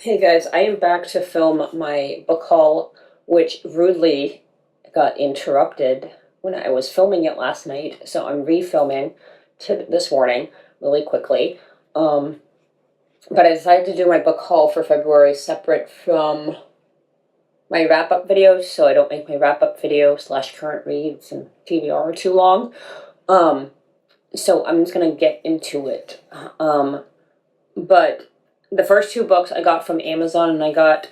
Hey guys, I am back to film my book haul, which rudely got interrupted when I was filming it last night. So I'm refilming to this morning really quickly. But I decided to do my book haul for February separate from my wrap up videos, so I don't make my wrap up video slash current reads and TBR too long. Um, so I'm just gonna get into it. But the first two books I got from Amazon, and I got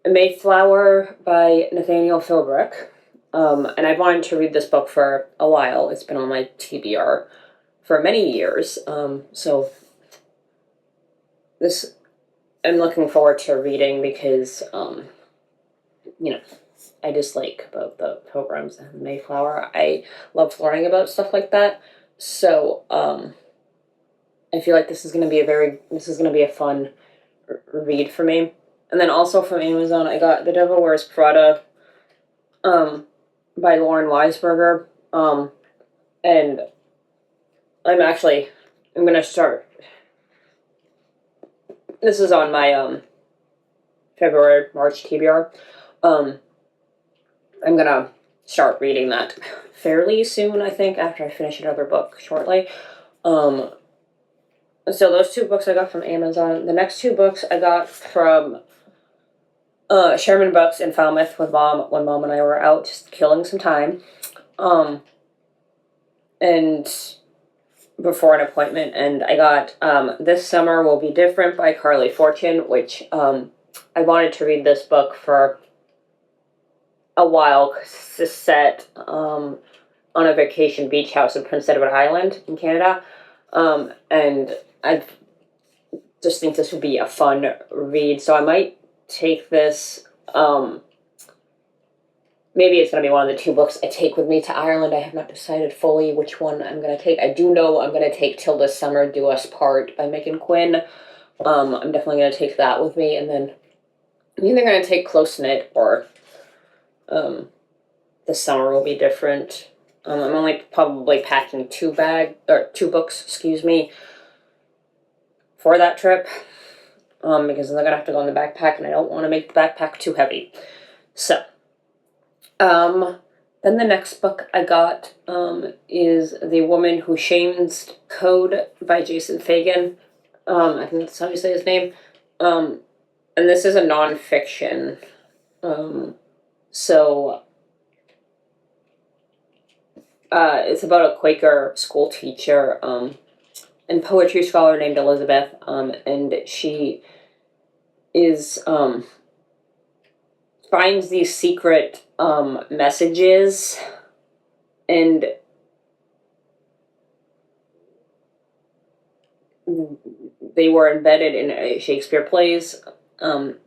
Mayflower by Nathaniel Philbrick. And I've wanted to read this book for a while. It's been on my TBR for many years. So this I'm looking forward to reading because, you know, I just like about the Pilgrims and Mayflower. I love learning about stuff like that. So I feel like this is going to be a fun read for me. And then also from Amazon, I got The Devil Wears Prada, by Lauren Weisberger. And I'm gonna start. This is on my February March TBR. I'm gonna start reading that fairly soon. I think after I finish another book shortly. So those two books I got from Amazon. The next two books I got from Sherman Books in Falmouth with Mom when Mom and I were out just killing some time. And before an appointment, and I got This Summer Will Be Different by Carly Fortune, which I wanted to read this book for a while. It's set on a vacation beach house in Prince Edward Island in Canada, and I just think this would be a fun read, so I might take this. Maybe it's going to be one of the two books I take with me to Ireland. I have not decided fully which one I'm going to take. I do know I'm going to take Till This Summer Do Us Part by Megan Quinn. I'm definitely going to take that with me. And then I'm either going to take Close Knit or This Summer Will Be Different. I'm only probably packing two books, excuse me, for that trip. Because I'm going to have to go in the backpack, and I don't want to make the backpack too heavy. So, then the next book I got is The Woman Who Shames Code by Jason Fagan. I think that's how you say his name. And this is a nonfiction. So it's about a Quaker school teacher and poetry scholar named Elizabeth. And she is finds these secret messages, and they were embedded in Shakespeare plays and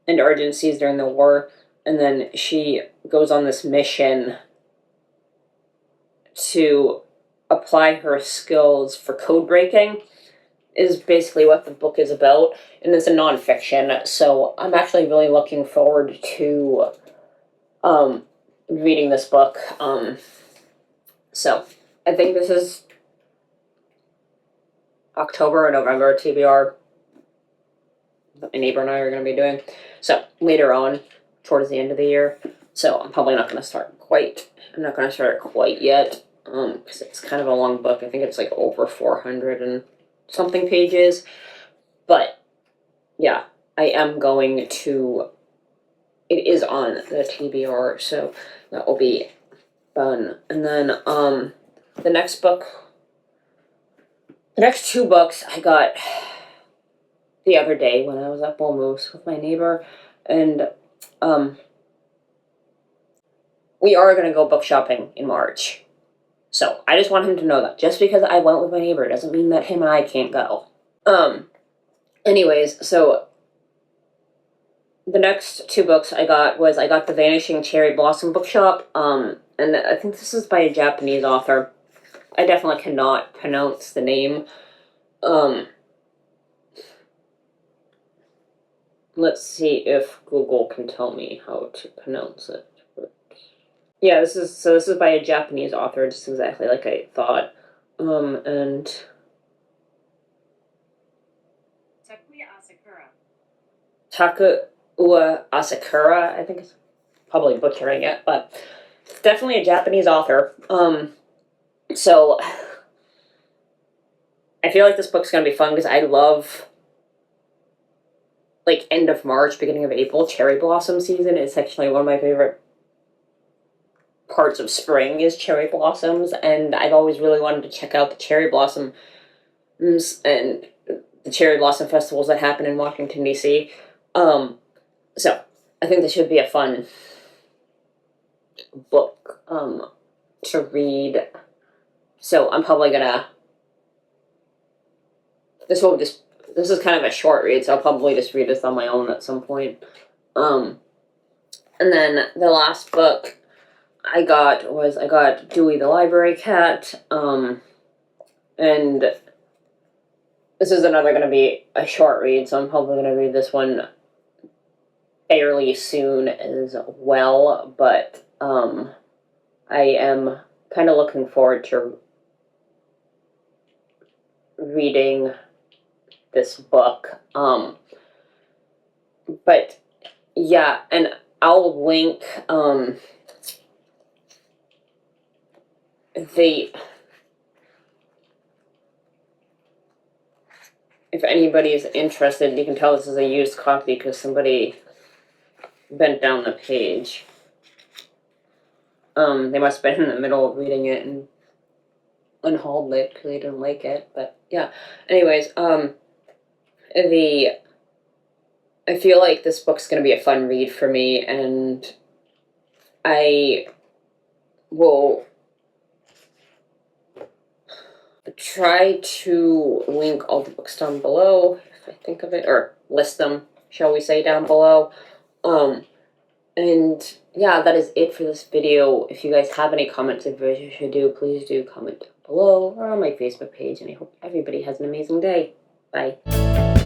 urgencies during the war. And then she goes on this mission to apply her skills for code breaking, is basically what the book is about. And it's a nonfiction, so I'm actually really looking forward to reading this book. So I think this is October or November TBR that my neighbor and I are going to be doing. So later on, towards the end of the year. So I'm probably not going to start it quite yet, because it's kind of a long book. I think it's like over 400 and something pages. But yeah, I am going to. It is on the TBR, so that will be fun. And then the next two books I got the other day when I was at Bull Moose with my neighbor, and we are going to go book shopping in March. So I just want him to know that just because I went with my neighbor doesn't mean that him and I can't go. Anyways, so the next two books I got The Vanishing Cherry Blossom Bookshop, and I think this is by a Japanese author. I definitely cannot pronounce the name. Let's see if Google can tell me how to pronounce it. Yeah, this is by a Japanese author, just exactly like I thought. And Takuya Asakura, I think it's probably butchering it, but it's definitely a Japanese author. So I feel like this book's gonna be fun because I love, like, end of March, beginning of April, cherry blossom season is actually one of my favorite parts of spring is cherry blossoms, and I've always really wanted to check out the cherry blossoms and the cherry blossom festivals that happen in Washington, D.C. So I think this should be a fun book to read. So I'm probably gonna. This is kind of a short read, so I'll probably just read this on my own at some point. And then the last book I got Dewey the Library Cat. And this is another going to be a short read, so I'm probably going to read this one fairly soon as well, but I am kind of looking forward to reading this book. But yeah, and I'll link if anybody is interested, you can tell this is a used copy because somebody bent down the page. They must have been in the middle of reading it and unhauled it because they didn't like it. But yeah. Anyways, I feel like this book's gonna be a fun read for me, and I will try to link all the books down below if I think of it, or list them, shall we say, down below. And yeah, that is it for this video. If you guys have any comments of what you should do, please do comment down below or on my Facebook page, and I hope everybody has an amazing day. Bye.